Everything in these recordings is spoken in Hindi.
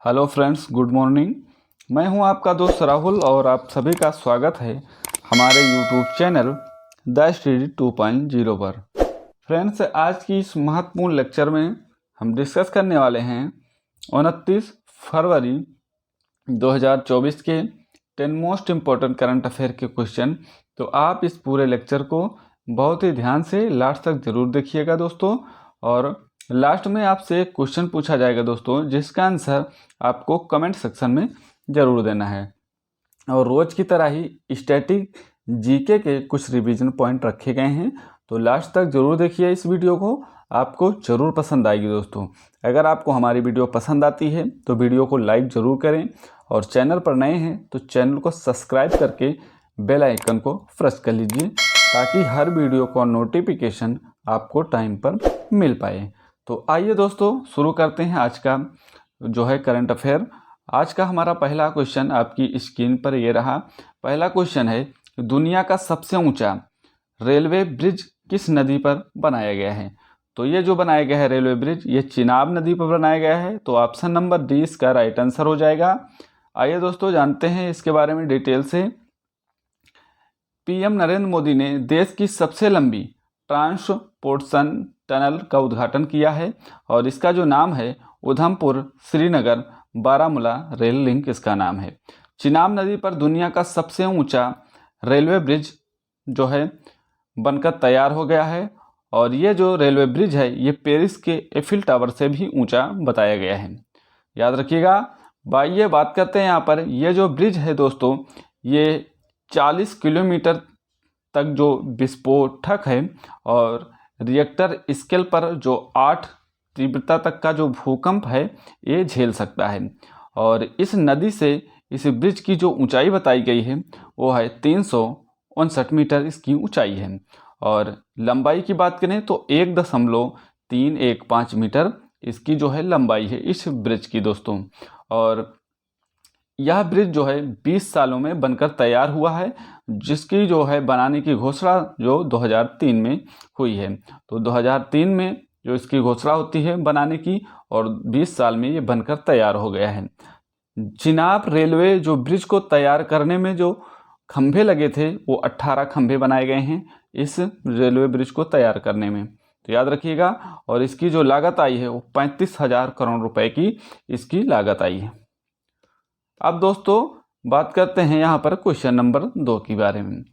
Hello friends, good morning. मैं हूं आपका दोस्त राहुल और आप सभी का स्वागत है हमारे यूट्यूब चैनल द स्टडी 2.0 पर। फ्रेंड्स, आज की इस महत्वपूर्ण लेक्चर में हम डिस्कस करने वाले हैं 29 फरवरी 2024 के 10 मोस्ट इम्पॉर्टेंट करंट अफेयर के क्वेश्चन। तो आप इस पूरे लेक्चर को बहुत ही ध्यान से लास्ट तक ज़रूर देखिएगा दोस्तों। और लास्ट में आपसे एक क्वेश्चन पूछा जाएगा दोस्तों, जिसका आंसर आपको कमेंट सेक्शन में ज़रूर देना है। और रोज़ की तरह ही स्टैटिक जीके के कुछ रिवीजन पॉइंट रखे गए हैं, तो लास्ट तक ज़रूर देखिए इस वीडियो को, आपको ज़रूर पसंद आएगी दोस्तों। अगर आपको हमारी वीडियो पसंद आती है तो वीडियो को लाइक ज़रूर करें, और चैनल पर नए हैं तो चैनल को सब्सक्राइब करके बेल आइकन को प्रेस कर लीजिए, ताकि हर वीडियो का नोटिफिकेशन आपको टाइम पर मिल पाए। तो आइए दोस्तों, शुरू करते हैं आज का जो है करंट अफेयर। आज का हमारा पहला क्वेश्चन आपकी स्क्रीन पर ये रहा। पहला क्वेश्चन है, दुनिया का सबसे ऊंचा रेलवे ब्रिज किस नदी पर बनाया गया है? तो ये जो बनाया गया है रेलवे ब्रिज, ये चिनाब नदी पर बनाया गया है। तो ऑप्शन नंबर डी इसका राइट आंसर हो जाएगा। आइए दोस्तों, जानते हैं इसके बारे में डिटेल से। पीएम नरेंद्र मोदी ने देश की सबसे लंबी ट्रांसपोर्टेशन टनल का उद्घाटन किया है, और इसका जो नाम है उधमपुर श्रीनगर बारामूला रेल लिंक इसका नाम है। चिनाब नदी पर दुनिया का सबसे ऊंचा रेलवे ब्रिज जो है बनकर तैयार हो गया है, और ये जो रेलवे ब्रिज है ये पेरिस के एफिल टावर से भी ऊंचा बताया गया है। याद रखिएगा। आइए बात करते हैं यहाँ पर। ये जो ब्रिज है दोस्तों, ये 40 किलोमीटर तक जो विस्फोटक है, और रिएक्टर स्केल पर जो 8 तीव्रता तक का जो भूकंप है ये झेल सकता है। और इस नदी से इस ब्रिज की जो ऊंचाई बताई गई है वो है 359 मीटर इसकी ऊंचाई है। और लंबाई की बात करें तो 1.315 मीटर इसकी जो है लंबाई है इस ब्रिज की दोस्तों। और यह ब्रिज जो है 20 सालों में बनकर तैयार हुआ है, जिसकी जो है बनाने की घोषणा जो 2003 में हुई है। तो 2003 में जो इसकी घोषणा होती है बनाने की, और 20 साल में ये बनकर तैयार हो गया है। चिनाब रेलवे जो ब्रिज को तैयार करने में जो खंभे लगे थे वो 18 खंभे बनाए गए हैं इस रेलवे ब्रिज को तैयार करने में, तो याद रखिएगा। और इसकी जो लागत आई है वो 35,000 करोड़ रुपए की इसकी लागत आई है। अब दोस्तों बात करते हैं यहाँ पर क्वेश्चन नंबर 2 के बारे में।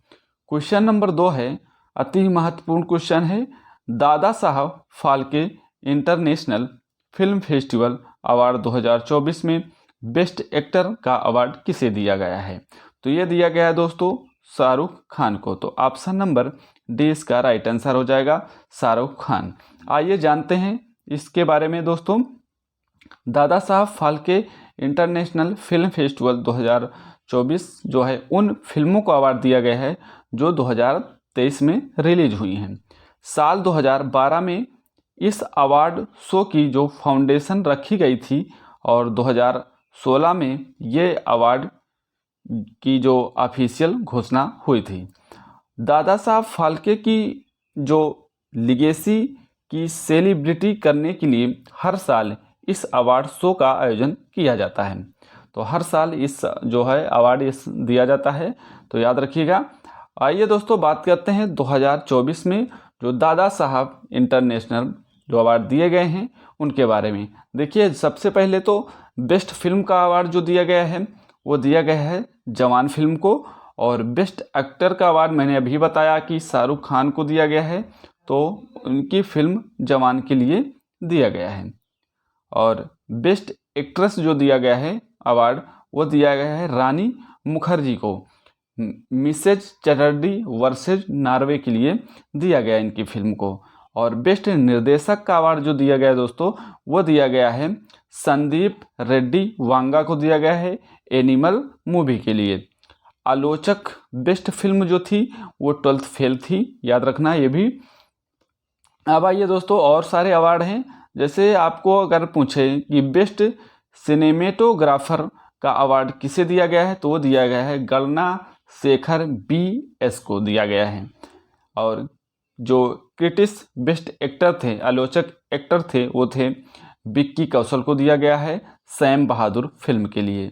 क्वेश्चन नंबर 2 है, अति महत्वपूर्ण क्वेश्चन है। Dada Saheb Phalke international film festival award 2024 में बेस्ट एक्टर का अवार्ड किसे दिया गया है? तो ये दिया गया है दोस्तों शाहरुख खान को। तो ऑप्शन नंबर डी इसका राइट आंसर हो जाएगा, शाहरुख खान। आइए जानते हैं इसके बारे में दोस्तों। Dada Saheb Phalke international film festival 2024 जो है उन फिल्मों को अवार्ड दिया गया है जो 2023 में रिलीज हुई हैं। साल 2012 में इस अवार्ड शो की जो फाउंडेशन रखी गई थी, और 2016 में ये अवार्ड की जो ऑफिशियल घोषणा हुई थी। दादा साहब फाल्के की जो लिगेसी की सेलिब्रिटी करने के लिए हर साल इस अवार्ड शो का आयोजन किया जाता है। तो हर साल इस जो है अवार्ड इस दिया जाता है, तो याद रखिएगा। आइए दोस्तों बात करते हैं 2024 में जो दादा साहब इंटरनेशनल जो अवार्ड दिए गए हैं उनके बारे में। देखिए, सबसे पहले तो बेस्ट फिल्म का अवार्ड जो दिया गया है वो दिया गया है जवान फिल्म को, और बेस्ट एक्टर का अवार्ड मैंने अभी बताया कि शाहरुख खान को दिया गया है, तो उनकी फिल्म जवान के लिए दिया गया है। और बेस्ट एक्ट्रेस जो दिया गया है अवार्ड वो दिया गया है रानी मुखर्जी को, मिसेज चटर्जी वर्सेज नॉर्वे के लिए दिया गया इनकी फिल्म को। और बेस्ट निर्देशक का अवार्ड जो दिया गया दोस्तों वो दिया गया है संदीप रेड्डी वांगा को दिया गया है एनिमल मूवी के लिए। आलोचक बेस्ट फिल्म जो थी वो 12th फेल थी, याद रखना ये भी। अब आइए दोस्तों, और सारे अवार्ड हैं। जैसे आपको अगर पूछे कि बेस्ट सिनेमेटोग्राफर का अवार्ड किसे दिया गया है, तो वो दिया गया है गणना शेखर BS को दिया गया है। और जो क्रिटिक्स बेस्ट एक्टर थे, आलोचक एक्टर थे, वो थे विक्की कौशल को दिया गया है सैम बहादुर फिल्म के लिए।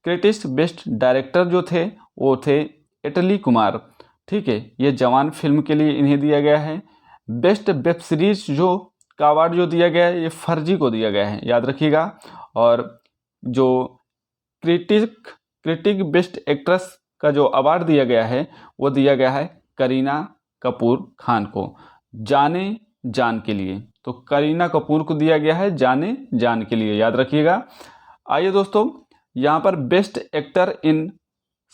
क्रिटिक्स बेस्ट डायरेक्टर जो थे वो थे इटली कुमार, ठीक है, ये जवान फिल्म के लिए इन्हें दिया गया है। बेस्ट वेब सीरीज जो का अवार्ड जो दिया गया है ये फर्जी को दिया गया है, याद रखिएगा। और जो क्रिटिक बेस्ट एक्ट्रेस का जो अवार्ड दिया गया है वो दिया गया है करीना कपूर खान को जाने जान के लिए। तो करीना कपूर को दिया गया है जाने जान के लिए, याद रखिएगा। आइए दोस्तों, यहाँ पर best actor in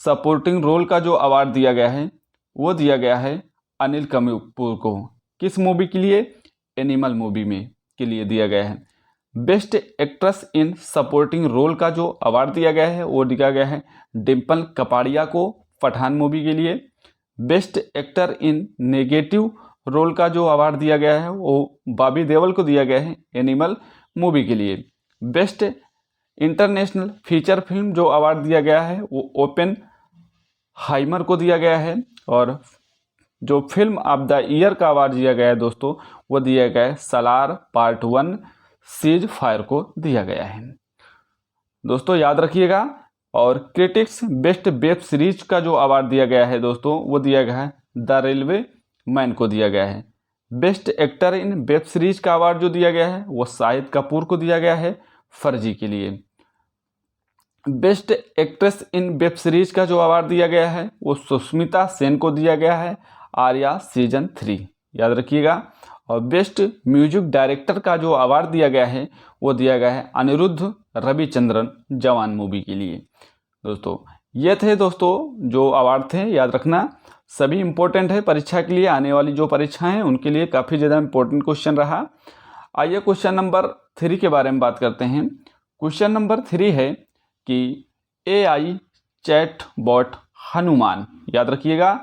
supporting role का जो अवार्ड दिया गया है वो दिया गया है अनिल कपूर को। किस मूवी के लिए? एनिमल मूवी में के लिए दिया गया है। Best actress in supporting role का जो अवार्ड दिया गया है वो दिया गया है डिम्पल कपाड़िया को पठान मूवी के लिए। Best actor in negative role का जो अवार्ड दिया गया है वो बॉबी देओल को दिया गया है एनिमल मूवी के लिए। बेस्ट इंटरनेशनल फीचर फिल्म जो अवार्ड दिया गया है वो ओपन हाइमर को दिया गया है। और जो फिल्म ऑफ द ईयर का अवार्ड दिया गया है दोस्तों वो दिया गया है सलार पार्ट 1 सीज फायर को दिया गया है। दोस्तों याद रखिएगा। और क्रिटिक्स बेस्ट वेब सीरीज का जो अवार्ड दिया गया है दोस्तों वो दिया गया है द रेलवे मैन को दिया गया है। बेस्ट एक्टर इन वेब सीरीज का अवार्ड जो दिया गया है वो शाहिद कपूर को दिया गया है फर्जी के लिए। बेस्ट एक्ट्रेस इन वेब सीरीज का जो अवार्ड दिया गया है वो सुष्मिता सेन को दिया गया है आर्या सीजन 3, याद रखिएगा। और बेस्ट म्यूजिक डायरेक्टर का जो अवार्ड दिया गया है वो दिया गया है अनिरुद्ध रविचंद्रन जवान मूवी के लिए। दोस्तों ये थे दोस्तों जो अवार्ड थे, याद रखना सभी इंपॉर्टेंट है परीक्षा के लिए। आने वाली जो परीक्षाएं हैं उनके लिए काफ़ी ज़्यादा इंपॉर्टेंट क्वेश्चन रहा। आइए क्वेश्चन नंबर 3 के बारे में बात करते हैं। क्वेश्चन नंबर 3 है कि AI चैट बॉट हनुमान, याद रखिएगा,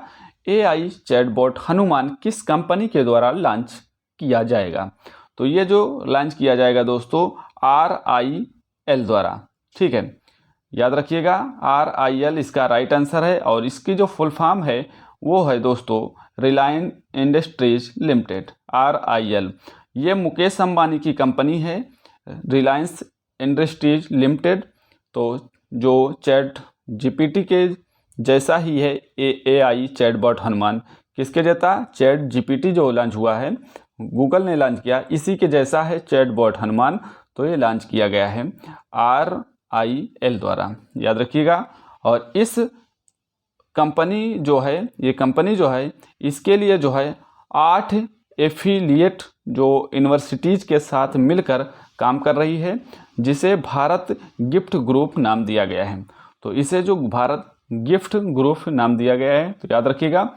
AI चैट बॉट हनुमान किस कंपनी के द्वारा लॉन्च किया जाएगा? तो ये जो लॉन्च किया जाएगा दोस्तों RIL द्वारा, ठीक है, याद रखिएगा RIL इसका राइट आंसर है। और इसकी जो फुल फॉर्म है वो है दोस्तों रिलायंस इंडस्ट्रीज लिमिटेड, RIL। ये मुकेश अंबानी की कंपनी है रिलायंस इंडस्ट्रीज लिमिटेड। तो जो चैट GPT के जैसा ही है AI चैट बॉट हनुमान, किसके जैसा? चैट GPT जो लॉन्च हुआ है गूगल ने लॉन्च किया इसी के जैसा है चैट बॉट हनुमान। तो ये लॉन्च किया गया है RIL द्वारा, याद रखिएगा। और इस कंपनी जो है ये कंपनी जो है इसके लिए जो है 8 एफिलिएट जो यूनिवर्सिटीज़ के साथ मिलकर काम कर रही है जिसे भारत गिफ्ट ग्रुप नाम दिया गया है। तो इसे जो भारत गिफ्ट ग्रुप नाम दिया गया है, तो याद रखिएगा।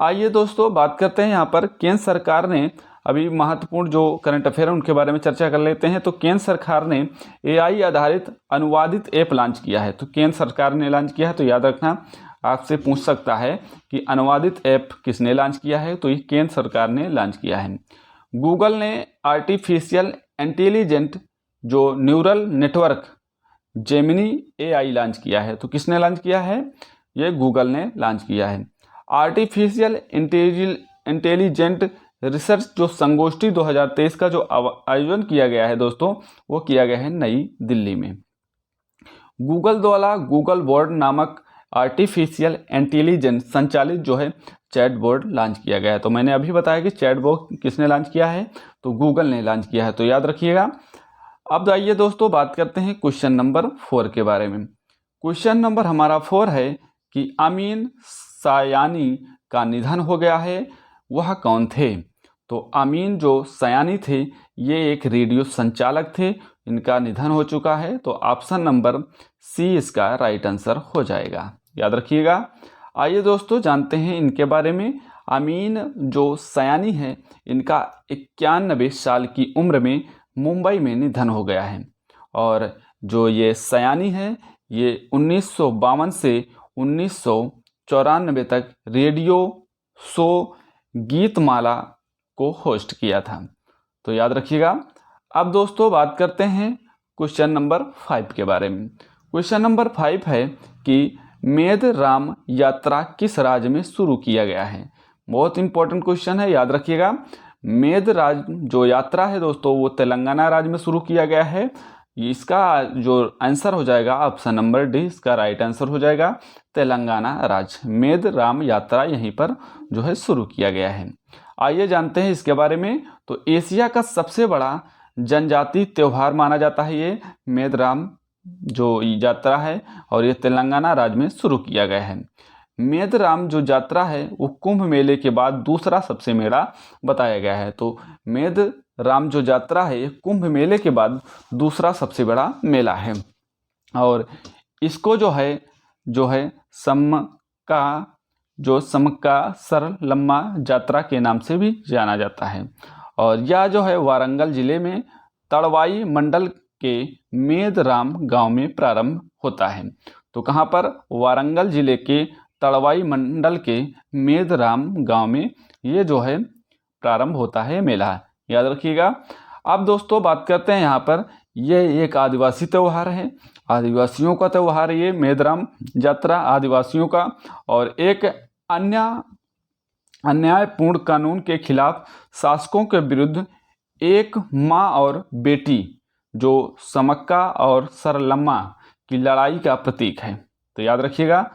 आइए दोस्तों बात करते हैं यहाँ पर केंद्र सरकार ने अभी महत्वपूर्ण जो करंट अफेयर है उनके बारे में चर्चा कर लेते हैं। तो केंद्र सरकार ने AI आधारित अनुवादित ऐप लॉन्च किया है। तो केंद्र सरकार ने लॉन्च किया है, तो याद रखना आपसे पूछ सकता है कि अनुवादित ऐप किसने लॉन्च किया है? तो ये केंद्र सरकार ने लॉन्च किया है। गूगल ने आर्टिफिशियल इंटेलिजेंट जो neural network Gemini AI launch किया है। तो किसने लॉन्च किया है? ये गूगल ने लॉन्च किया है। आर्टिफिशियल इंटेलिजेंट रिसर्च जो संगोष्ठी 2023 का जो आयोजन किया गया है दोस्तों वो किया गया है नई दिल्ली में। गूगल द्वारा गूगल बोर्ड नामक आर्टिफिशियल इंटेलिजेंस संचालित जो है चैट बोर्ड लॉन्च किया गया है। तो मैंने अभी बताया कि चैट बोर्ड किसने लॉन्च किया है? तो गूगल ने लॉन्च किया है, तो याद रखिएगा। अब आइए दोस्तों बात करते हैं क्वेश्चन नंबर 4 के बारे में। क्वेश्चन नंबर हमारा 4 है कि अमीन सायानी का निधन हो गया है, वह कौन थे? तो अमीन जो सयानी थे ये एक रेडियो संचालक थे, इनका निधन हो चुका है। तो ऑप्शन नंबर C इसका राइट आंसर हो जाएगा, याद रखिएगा। आइए दोस्तों जानते हैं इनके बारे में। अमीन जो सयानी है इनका 91 साल की उम्र में मुंबई में निधन हो गया है। और जो ये सयानी है ये 1952 से 1994 तक रेडियो शो गीतमाला को होस्ट किया था, तो याद रखिएगा। अब दोस्तों बात करते हैं क्वेश्चन नंबर 5 के बारे में। क्वेश्चन नंबर 5 है कि मेद राम यात्रा किस राज्य में शुरू किया गया है? बहुत इंपॉर्टेंट क्वेश्चन है, याद रखिएगा। मेद राज जो यात्रा है दोस्तों वो तेलंगाना राज्य में शुरू किया गया है। इसका जो आंसर हो जाएगा ऑप्शन नंबर डी, इसका राइट आंसर हो जाएगा तेलंगाना राज्य। मेद राम यात्रा यहीं पर जो है शुरू किया गया है। आइए जानते हैं इसके बारे में। तो एशिया का सबसे बड़ा जनजातीय त्यौहार माना जाता है ये मेद राम जो यात्रा है, और ये तेलंगाना राज्य में शुरू किया गया है। मेद राम जो यात्रा है वो कुंभ मेले के बाद दूसरा सबसे बड़ा बताया गया है। तो मेद राम जो यात्रा है ये कुंभ मेले के बाद दूसरा सबसे बड़ा मेला है, और इसको जो है समक्का सरलम्मा यात्रा के नाम से भी जाना जाता है। और यह जो है वारंगल जिले में तड़वाई मंडल के मेद राम गांव में प्रारंभ होता है। तो कहाँ पर? वारंगल जिले के तड़वाई मंडल के मेद राम गांव में ये जो है प्रारंभ होता है मेला, याद रखिएगा। अब दोस्तों बात करते हैं यहाँ पर, ये एक आदिवासी त्यौहार है, आदिवासियों का त्यौहार ये मेद राम यात्रा आदिवासियों का। और एक अन्यायपूर्ण कानून के खिलाफ शासकों के विरुद्ध एक माँ और बेटी जो समक्का और सरलम्मा की लड़ाई का प्रतीक है, तो याद रखिएगा।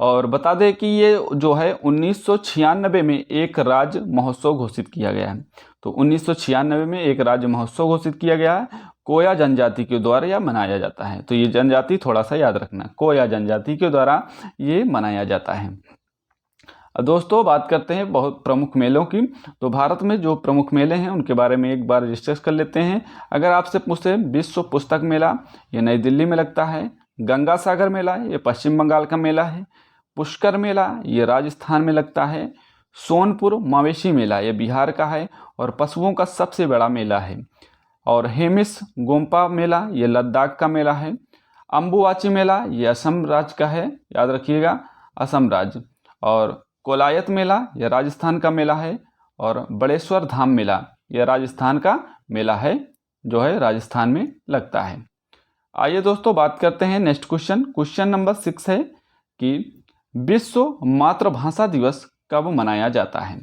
और बता दें कि ये जो है 1996 में एक राज्य महोत्सव घोषित किया गया है। तो 1996 में एक राज्य महोत्सव घोषित किया गया है, कोया जनजाति के द्वारा यह मनाया जाता है। तो ये जनजाति थोड़ा सा याद रखना, कोया जनजाति के द्वारा ये मनाया जाता है। दोस्तों बात करते हैं बहुत प्रमुख मेलों की। तो भारत में जो प्रमुख मेले हैं उनके बारे में एक बार डिस्कस कर लेते हैं। अगर आपसे पूछे विश्व पुस्तक मेला, ये नई दिल्ली में लगता है। गंगा सागर मेला, ये पश्चिम बंगाल का मेला है। पुष्कर मेला, ये राजस्थान में लगता है। सोनपुर मवेशी मेला, ये बिहार का है और पशुओं का सबसे बड़ा मेला है। और हेमिस गोम्पा मेला, ये लद्दाख का मेला है। अम्बुवाची मेला, ये असम राज्य का है, याद रखिएगा असम राज्य। और कोलायत मेला, यह राजस्थान का मेला है। और बड़ेश्वर धाम मेला, यह राजस्थान का मेला है, जो है राजस्थान में लगता है। आइए दोस्तों बात करते हैं नेक्स्ट क्वेश्चन। क्वेश्चन नंबर 6 है कि विश्व मातृभाषा दिवस कब मनाया जाता है।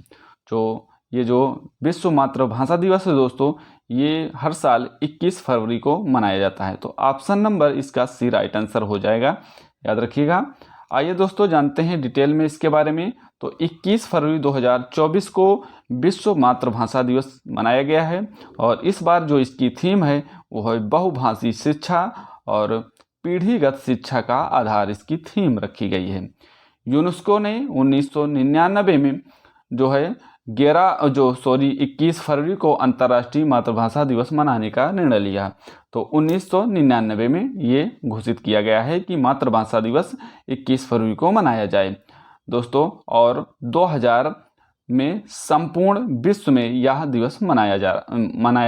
ये जो विश्व मातृभाषा दिवस है दोस्तों, ये हर साल 21 फरवरी को मनाया जाता है। तो ऑप्शन नंबर इसका सी राइट आंसर हो जाएगा, याद रखिएगा। आइए दोस्तों जानते हैं डिटेल में इसके बारे में। तो 21 फरवरी 2024 को विश्व मातृभाषा दिवस मनाया गया है, और इस बार जो इसकी थीम है वो है बहुभाषी शिक्षा और पीढ़ीगत शिक्षा का आधार इसकी थीम रखी गई है। यूनेस्को ने 1999 में जो है 21 फरवरी को अंतर्राष्ट्रीय मातृभाषा दिवस मनाने का निर्णय लिया। तो 1999 में ये घोषित किया गया है कि मातृभाषा दिवस 21 फरवरी को मनाया जाए दोस्तों। और 2000 में संपूर्ण विश्व में यह दिवस मनाया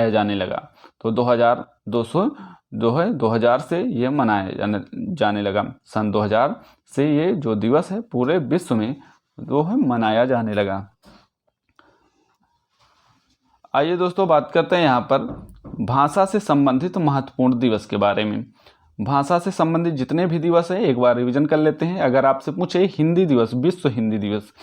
जाने लगा। तो 2000 से ये मनाया जाने लगा। सन 2000 से ये जो दिवस है पूरे विश्व में जो है मनाया जाने लगा। आइए दोस्तों बात करते हैं यहाँ पर भाषा से संबंधित महत्वपूर्ण दिवस के बारे में। भाषा से संबंधित जितने भी दिवस हैं एक बार रिवीजन कर लेते हैं। अगर आपसे पूछे हिंदी दिवस, विश्व हिंदी दिवस,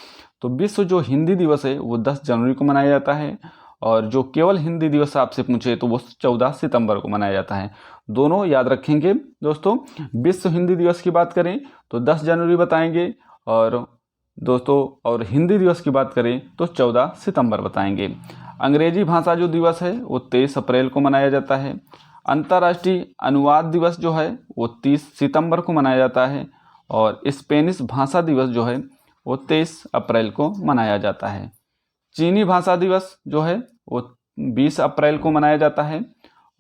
तो विश्व जो हिंदी दिवस है वो 10 जनवरी को मनाया जाता है। और जो केवल हिंदी दिवस आपसे पूछे तो वो 14 सितंबर को मनाया जाता है। दोनों याद रखेंगे दोस्तों। विश्व हिंदी दिवस की बात करें तो 10 जनवरी बताएंगे, और दोस्तों और हिंदी दिवस की बात करें तो 14 सितंबर बताएंगे। अंग्रेजी भाषा जो दिवस है वो 23 अप्रैल को मनाया जाता है। अंतर्राष्ट्रीय अनुवाद दिवस जो है वो 30 सितंबर को मनाया जाता है। और स्पेनिश भाषा दिवस जो है वो 23 अप्रैल को मनाया जाता है। चीनी भाषा दिवस जो है वो 20 अप्रैल को मनाया जाता है।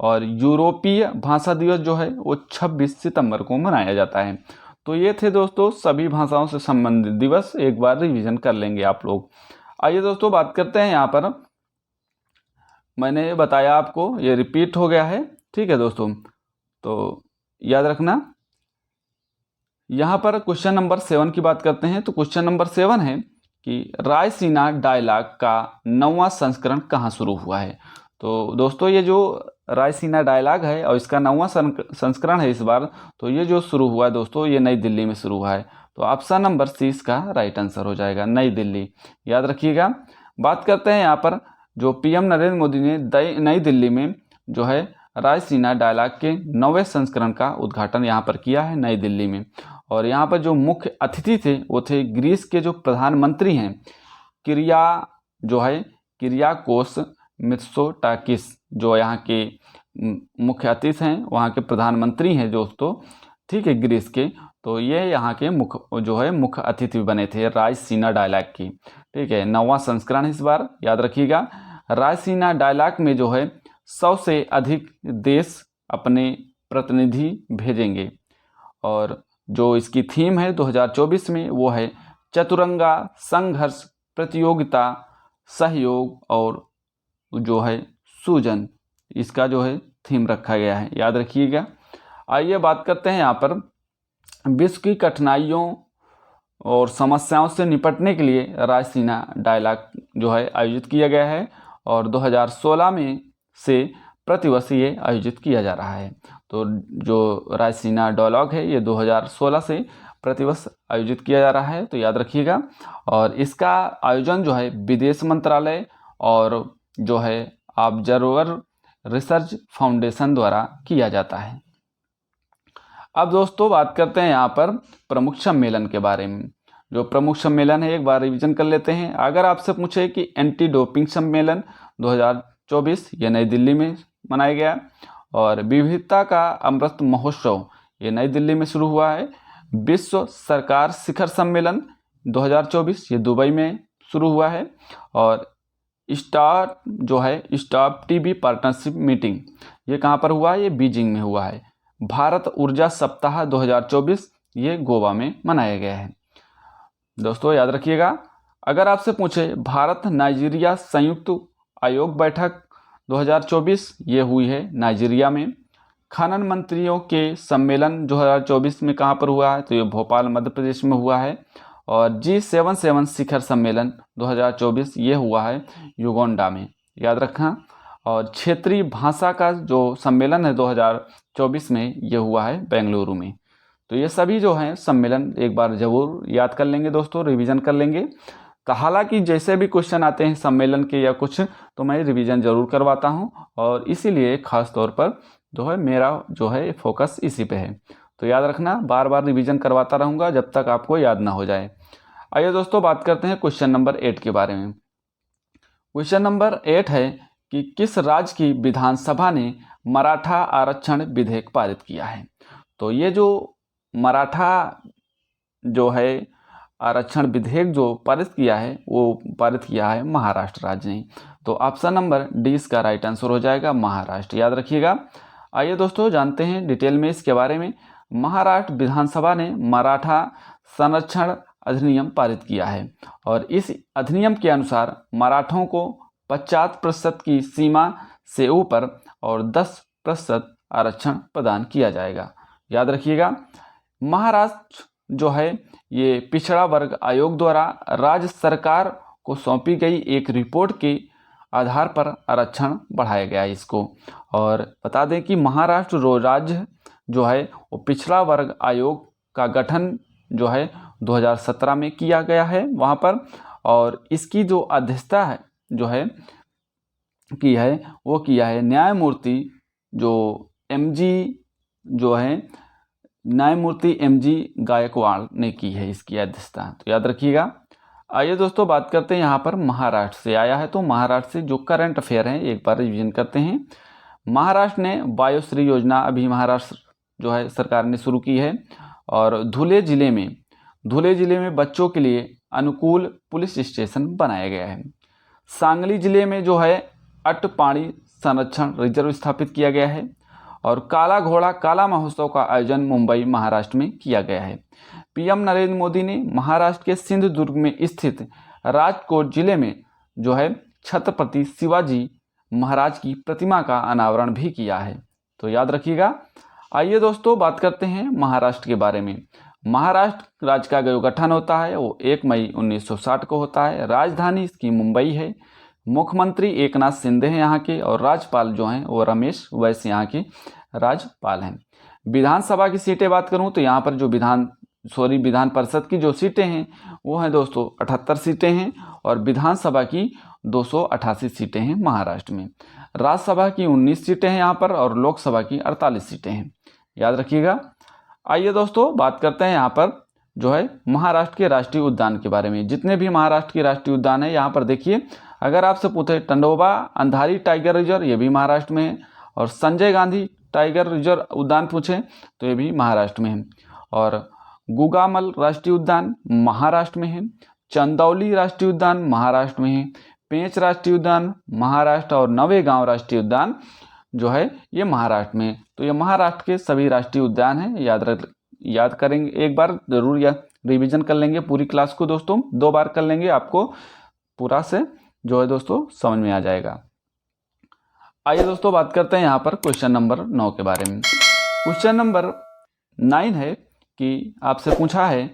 और यूरोपीय भाषा दिवस जो है वो 26 सितंबर को मनाया जाता है। तो ये थे दोस्तों सभी भाषाओं से संबंधित दिवस, एक बार रिवीजन कर लेंगे आप लोग। आइए दोस्तों बात करते हैं, यहाँ पर मैंने बताया आपको ये रिपीट हो गया है, ठीक है दोस्तों, तो याद रखना। यहाँ पर क्वेश्चन नंबर 7 की बात करते हैं। तो क्वेश्चन नंबर 7 है कि रायसीना डायलॉग का 9वां संस्करण कहाँ शुरू हुआ है। तो दोस्तों ये जो रायसीना डायलॉग है और इसका 9वां संस्करण है इस बार, तो ये जो शुरू हुआ है दोस्तों ये नई दिल्ली में शुरू हुआ है। तो ऑप्शन नंबर सी इसका राइट आंसर हो जाएगा, नई दिल्ली, याद रखिएगा। बात करते हैं यहाँ पर जो पीएम नरेंद्र मोदी ने नई दिल्ली में जो है रायसीना डायलॉग के 9वें संस्करण का उद्घाटन यहाँ पर किया है नई दिल्ली में। और यहाँ पर जो मुख्य अतिथि थे वो थे ग्रीस के जो प्रधानमंत्री हैं किरियाकोस मित्सोटाकिस, जो यहाँ के मुख्य अतिथि हैं, वहाँ के प्रधानमंत्री हैं दोस्तों, ठीक है, ग्रीस के। तो ये यहाँ के मुख्य अतिथि बने थे रायसीना डायलॉग की, ठीक है। 9वां संस्करण इस बार, याद रखिएगा। रायसीना डायलॉग में जो है 100 से अधिक देश अपने प्रतिनिधि भेजेंगे। और जो इसकी थीम है 2024 में वो है चतुरंगा, संघर्ष, प्रतियोगिता, सहयोग और जो है सूजन। इसका जो है थीम रखा गया है, याद रखिएगा। आइए बात करते हैं यहाँ पर विश्व की कठिनाइयों और समस्याओं से निपटने के लिए रायसीना डायलॉग जो है आयोजित किया गया है और 2016 में से प्रतिवर्ष ये आयोजित किया जा रहा है। तो जो रायसीना डायलॉग है ये 2016 से प्रतिवर्ष आयोजित किया जा रहा है, तो याद रखिएगा। और इसका आयोजन जो है विदेश मंत्रालय और जो है ऑब्जर्वर रिसर्च फाउंडेशन द्वारा किया जाता है। अब दोस्तों बात करते हैं यहाँ पर प्रमुख सम्मेलन के बारे में। जो प्रमुख सम्मेलन है एक बार रिवीजन कर लेते हैं। अगर आपसे पूछे कि एंटी डोपिंग सम्मेलन 2024 ये नई दिल्ली में मनाया गया, और विविधता का अमृत महोत्सव ये नई दिल्ली में शुरू हुआ है। विश्व सरकार शिखर सम्मेलन 2024 ये दुबई में शुरू हुआ है। और स्टार टीबी पार्टनरशिप मीटिंग ये कहाँ पर हुआ है, ये बीजिंग में हुआ है। भारत ऊर्जा सप्ताह 2024 ये गोवा में मनाया गया है। दोस्तों याद रखिएगा। अगर आपसे पूछे भारत नाइजीरिया संयुक्त आयोग बैठक 2024 ये हुई है नाइजीरिया में। खनन मंत्रियों के सम्मेलन 2024 में कहाँ पर हुआ है, तो ये भोपाल मध्य प्रदेश में हुआ है। और G77 शिखर सम्मेलन 2024 ये हुआ है युगांडा में, याद रखना। और क्षेत्रीय भाषा का जो सम्मेलन है 2024 में ये हुआ है बेंगलुरु में। तो ये सभी जो हैं सम्मेलन एक बार ज़रूर याद कर लेंगे दोस्तों, रिवीजन कर लेंगे। तो हालांकि जैसे भी क्वेश्चन आते हैं सम्मेलन के या कुछ, तो मैं रिवीजन ज़रूर करवाता हूं, और इसीलिए ख़ास तौर पर जो है मेरा जो है फोकस इसी पे है। तो याद रखना, बार बार रिवीजन करवाता रहूँगा जब तक आपको याद ना हो जाए। आइए दोस्तों बात करते हैं क्वेश्चन नंबर 8 के बारे में। क्वेश्चन नंबर 8 है कि किस राज्य की विधानसभा ने मराठा आरक्षण विधेयक पारित किया है। तो ये जो मराठा जो है आरक्षण विधेयक जो पारित किया है वो पारित किया है महाराष्ट्र राज्य ने। तो ऑप्शन नंबर डी इसका राइट आंसर हो जाएगा, महाराष्ट्र, याद रखिएगा। आइए दोस्तों जानते हैं डिटेल में इसके बारे में। महाराष्ट्र विधानसभा ने मराठा संरक्षण अधिनियम पारित किया है, और इस अधिनियम के अनुसार मराठों को 50% की सीमा से ऊपर और 10% आरक्षण प्रदान किया जाएगा, याद रखिएगा। महाराष्ट्र जो है ये पिछड़ा वर्ग आयोग द्वारा राज्य सरकार को सौंपी गई एक रिपोर्ट के आधार पर आरक्षण बढ़ाया गया है इसको। और बता दें कि महाराष्ट्र राज्य जो है वो पिछड़ा वर्ग आयोग का गठन जो है 2017 में किया गया है वहाँ पर। और इसकी जो अध्यक्षता है जो है की है वो किया है न्यायमूर्ति न्यायमूर्ति गायकवाड़ ने की है इसकी अध्यक्षता, तो याद रखिएगा। आइए दोस्तों बात करते हैं यहाँ पर महाराष्ट्र से आया है, तो महाराष्ट्र से जो करंट अफेयर हैं एक बार रिवीजन करते हैं। महाराष्ट्र ने वायुश्री योजना अभी महाराष्ट्र जो है सरकार ने शुरू की है। और धुले जिले में बच्चों के लिए अनुकूल पुलिस स्टेशन बनाया गया है। सांगली जिले में जो है अट्टपाड़ी संरक्षण रिजर्व स्थापित किया गया है। और काला घोड़ा काला महोत्सव का आयोजन मुंबई महाराष्ट्र में किया गया है। पीएम नरेंद्र मोदी ने महाराष्ट्र के सिंधुदुर्ग में स्थित राजकोट जिले में जो है छत्रपति शिवाजी महाराज की प्रतिमा का अनावरण भी किया है, तो याद रखिएगा। आइए दोस्तों बात करते हैं महाराष्ट्र के बारे में। महाराष्ट्र राज्य का जो गठन होता है वो 1 मई 1960 को होता है। राजधानी इसकी मुंबई है। मुख्यमंत्री एकनाथ शिंदे हैं यहाँ के, और राज्यपाल जो हैं वो रमेश बैस यहाँ के राज्यपाल हैं। विधानसभा की सीटें बात करूँ तो यहाँ पर जो विधान परिषद की जो सीटें हैं वो हैं दोस्तों 78 सीटें हैं, और विधानसभा की 288 सीटें हैं महाराष्ट्र में। राज्यसभा की 19 सीटें हैं यहाँ पर और लोकसभा की 48 सीटें हैं, याद रखिएगा। आइए दोस्तों बात करते हैं यहाँ पर जो है महाराष्ट्र के राष्ट्रीय उद्यान के बारे में। जितने भी महाराष्ट्र के राष्ट्रीय उद्यान है यहाँ पर देखिए, अगर आपसे पूछे टंडोबा अंधारी टाइगर रिजर्व, ये भी महाराष्ट्र में है, और संजय गांधी टाइगर रिजर्व उद्यान पूछे तो ये भी महाराष्ट्र में है, और गुगामल राष्ट्रीय उद्यान महाराष्ट्र में है, चंदौली राष्ट्रीय उद्यान महाराष्ट्र में है, पेंच राष्ट्रीय उद्यान महाराष्ट्र, और नवेगांव राष्ट्रीय उद्यान जो है ये महाराष्ट्र में। तो ये महाराष्ट्र के सभी राष्ट्रीय उद्यान हैं, याद करेंगे, एक बार जरूर या रिवीजन कर लेंगे पूरी क्लास को दोस्तों, 2 बार कर लेंगे, आपको पूरा से जो है दोस्तों समझ में आ जाएगा। आइए दोस्तों बात करते हैं यहाँ पर क्वेश्चन नंबर 9 के बारे में। क्वेश्चन नंबर 9 है कि आपसे पूछा है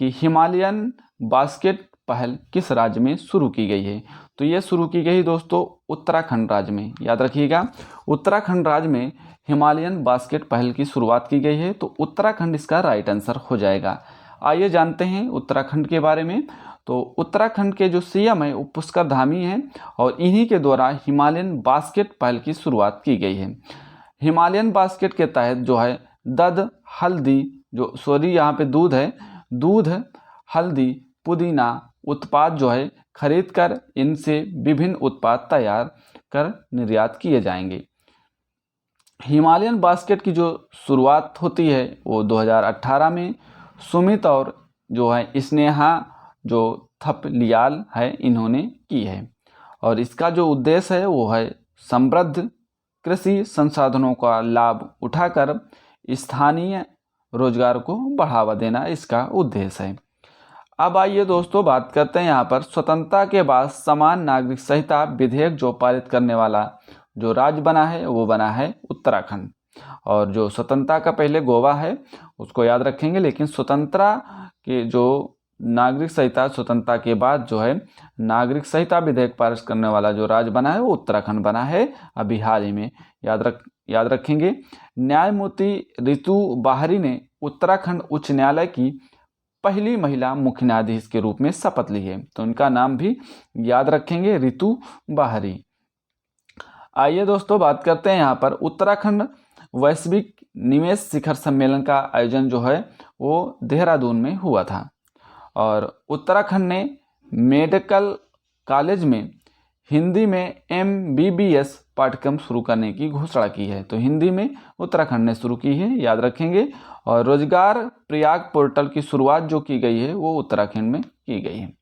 कि हिमालयन बास्केट पहल किस राज्य में शुरू की गई है। तो ये शुरू की गई दोस्तों उत्तराखंड राज्य में, याद रखिएगा। उत्तराखंड राज्य में हिमालयन बास्केट पहल की शुरुआत की गई है, तो उत्तराखंड इसका राइट आंसर हो जाएगा। आइए जानते हैं उत्तराखंड के बारे में। तो उत्तराखंड के जो सीएम है वो पुष्कर धामी हैं, और इन्हीं के द्वारा हिमालयन बास्केट पहल की शुरुआत की गई है। हिमालयन बास्केट के तहत जो है दद हल्दी यहाँ पे दूध है, दूध हल्दी पुदीना उत्पाद जो है खरीद कर इनसे विभिन्न उत्पाद तैयार कर निर्यात किए जाएंगे। हिमालयन बास्केट की जो शुरुआत होती है वो 2018 में सुमित और जो है स्नेहा जो थपलियाल है इन्होंने की है, और इसका जो उद्देश्य है वो है समृद्ध कृषि संसाधनों का लाभ उठाकर स्थानीय रोजगार को बढ़ावा देना इसका उद्देश्य है। अब आइए दोस्तों बात करते हैं यहाँ पर स्वतंत्रता के बाद समान नागरिक संहिता विधेयक जो पारित करने वाला जो राज्य बना है वो बना है उत्तराखंड, और जो स्वतंत्रता का पहले गोवा है उसको याद रखेंगे, लेकिन स्वतंत्रता के जो नागरिक संहिता स्वतंत्रता के बाद जो है नागरिक संहिता विधेयक पारित करने वाला जो राज्य बना है वो उत्तराखंड बना है अभी हाल ही में, याद रखेंगे। न्यायमूर्ति रितु बाहरी ने उत्तराखंड उच्च न्यायालय की पहली महिला मुख्य न्यायाधीश के रूप में शपथ ली है, तो उनका नाम भी याद रखेंगे, रितु बाहरी। आइए दोस्तों बात करते हैं यहाँ पर उत्तराखंड वैश्विक निवेश शिखर सम्मेलन का आयोजन जो है वो देहरादून में हुआ था, और उत्तराखंड ने मेडिकल कॉलेज में हिंदी में MBBS पाठ्यक्रम शुरू करने की घोषणा की है, तो हिंदी में उत्तराखंड ने शुरू की है, याद रखेंगे। और रोजगार प्रयाग पोर्टल की शुरुआत जो की गई है वो उत्तराखंड में की गई है।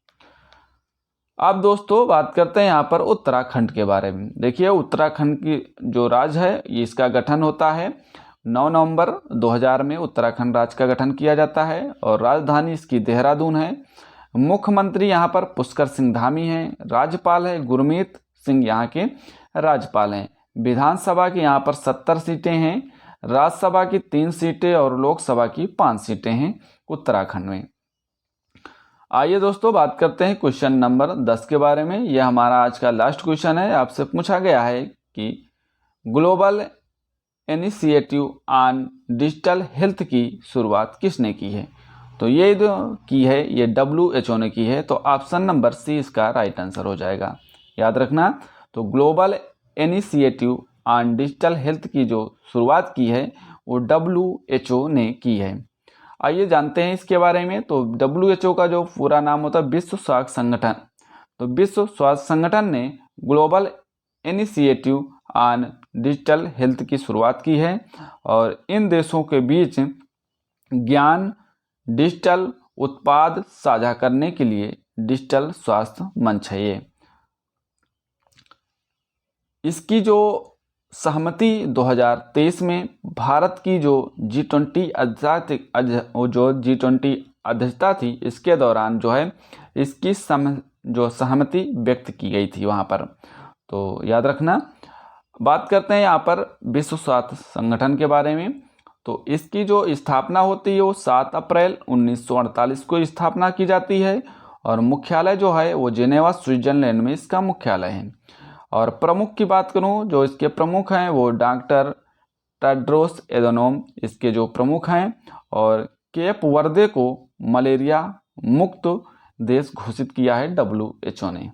अब दोस्तों बात करते हैं यहाँ पर उत्तराखंड के बारे में। देखिए उत्तराखंड की जो राज्य है ये इसका गठन होता है 9 नवंबर 2000 में उत्तराखंड राज्य का गठन किया जाता है, और राजधानी इसकी देहरादून है। मुख्यमंत्री यहाँ पर पुष्कर सिंह धामी हैं, राज्यपाल है गुरमीत सिंह यहाँ के राज्यपाल हैं। विधानसभा की यहाँ पर 70 सीटें हैं, राज्यसभा की 3 सीटें और लोकसभा की 5 सीटें हैं उत्तराखंड में। आइए दोस्तों बात करते हैं क्वेश्चन नंबर 10 के बारे में। यह हमारा आज का लास्ट क्वेश्चन है। आपसे पूछा गया है कि global initiative on digital health की शुरुआत किसने की है। तो ये जो की है ये WHO ने की है, तो ऑप्शन नंबर सी इसका राइट आंसर हो जाएगा, याद रखना। तो global initiative on digital health की जो शुरुआत की है वो WHO ने की है। आइए जानते हैं इसके बारे में। तो WHO का जो पूरा नाम होता है विश्व स्वास्थ्य संगठन, तो विश्व स्वास्थ्य संगठन ने global initiative on digital health की शुरुआत की है, और इन देशों के बीच ज्ञान डिजिटल उत्पाद साझा करने के लिए डिजिटल स्वास्थ्य मंच है ये। इसकी जो सहमति 2023 में भारत की जो G20 अध्यक्षता थी इसके दौरान जो है इसकी जो सहमति व्यक्त की गई थी वहाँ पर, तो याद रखना। बात करते हैं यहाँ पर विश्व स्वास्थ्य संगठन के बारे में। तो इसकी जो स्थापना होती है वो 7 अप्रैल 1948 को स्थापना की जाती है, और मुख्यालय जो है वो जेनेवा स्विट्जरलैंड में इसका मुख्यालय है। और प्रमुख की बात करूं, जो इसके प्रमुख हैं वो डॉक्टर टेड्रोस एधनोम इसके जो प्रमुख हैं, और केप वर्दे को मलेरिया मुक्त देश घोषित किया है WHO ने।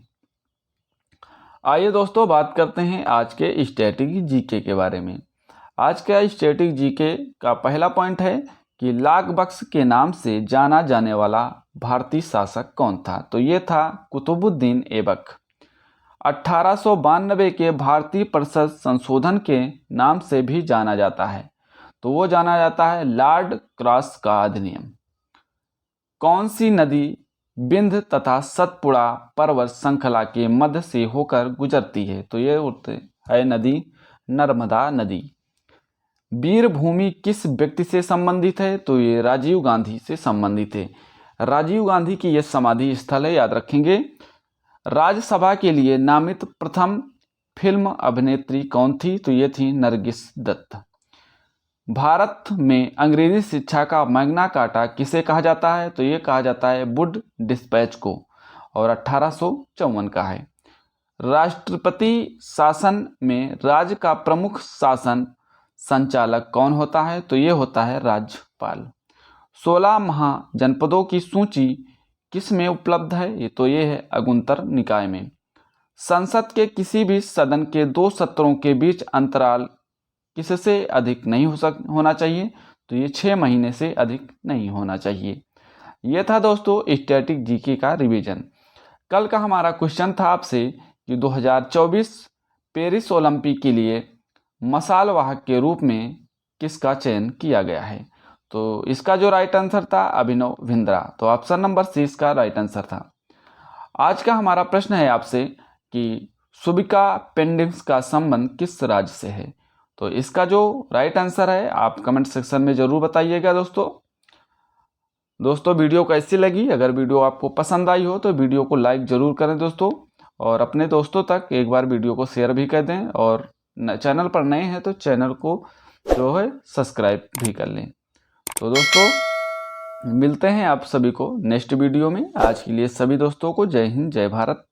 आइए दोस्तों बात करते हैं आज के स्टैटिक जीके के बारे में। आज का स्टैटिक जीके का पहला पॉइंट है कि लाख बख्श के नाम से जाना जाने वाला भारतीय शासक कौन था। तो ये था कुतुबुद्दीन ऐबक। 1892 के भारतीय परिषद संशोधन के नाम से भी जाना जाता है, तो वो जाना जाता है लॉर्ड क्रॉस का अधिनियम। कौन सी नदी विंध तथा सतपुड़ा पर्वत श्रृंखला के मध्य से होकर गुजरती है। तो ये है नदी नर्मदा नदी। वीरभूमि किस व्यक्ति से संबंधित है। तो ये राजीव गांधी से संबंधित है। राजीव गांधी की यह समाधि स्थल है, याद रखेंगे। राज्यसभा के लिए नामित प्रथम फिल्म अभिनेत्री कौन थी। तो ये थी नरगिस दत्त। भारत में अंग्रेजी शिक्षा का मैग्ना कार्टा किसे कहा जाता है। तो ये कहा जाता है वुड डिस्पैच को, और 1854 का है। राष्ट्रपति शासन में राज्य का प्रमुख शासन संचालक कौन होता है। तो ये होता है राज्यपाल। 16 महाजनपदों की सूची किस में उपलब्ध है। तो ये है अगुंतर निकाय में। संसद के किसी भी सदन के 2 सत्रों के बीच अंतराल किससे अधिक नहीं होना चाहिए। तो ये 6 महीने से अधिक नहीं होना चाहिए। ये था दोस्तों स्टैटिक जीके का रिवीजन। कल का हमारा क्वेश्चन था आपसे कि 2024 पेरिस ओलंपिक के लिए मशाल वाहक के रूप में किसका चयन किया गया है। तो इसका जो राइट आंसर था अभिनव बिंद्रा। तो ऑप्शन नंबर सी इसका राइट आंसर था। आज का हमारा प्रश्न है आपसे कि शुभिका पेंडिक्स का संबंध किस राज्य से है। तो इसका जो राइट आंसर है आप कमेंट सेक्शन में ज़रूर बताइएगा। दोस्तों वीडियो कैसी लगी। अगर वीडियो आपको पसंद आई हो तो वीडियो को लाइक ज़रूर करें दोस्तों, और अपने दोस्तों तक एक बार वीडियो को शेयर भी कर दें, और चैनल पर नए हैं तो चैनल को जो है सब्सक्राइब भी कर लें। तो दोस्तों मिलते हैं आप सभी को नेक्स्ट वीडियो में। आज के लिए सभी दोस्तों को जय हिंद, जय भारत।